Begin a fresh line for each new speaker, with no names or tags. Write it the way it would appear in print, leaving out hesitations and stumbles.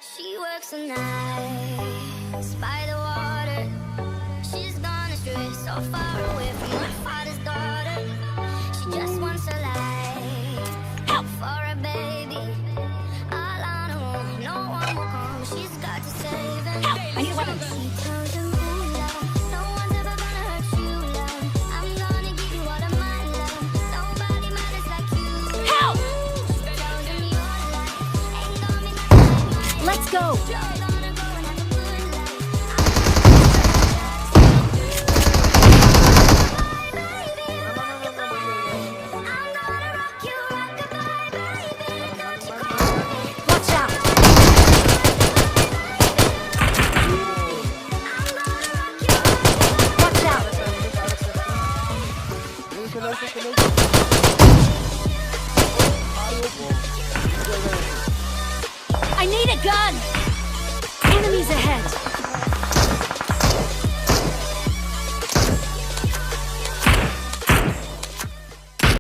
She works the nights by the water. She's gone astray, so far away from her father's daughter. She just wants a life for a baby. All on her own, no one will come. She's got to save him.
I need weapons.
She tells him, ooh, love, no one's ever gonna hurt you, love. I'm gonna give you all of my love. Nobody matters like you.
Help!
She tells him your life ain't gonna be nothing like mine.
Let's go.
You're gonna go and have a good life. I'm gonna rock you, rock-a-bye, baby. Don't you call me.
Watch out. Watch out. I need a gun.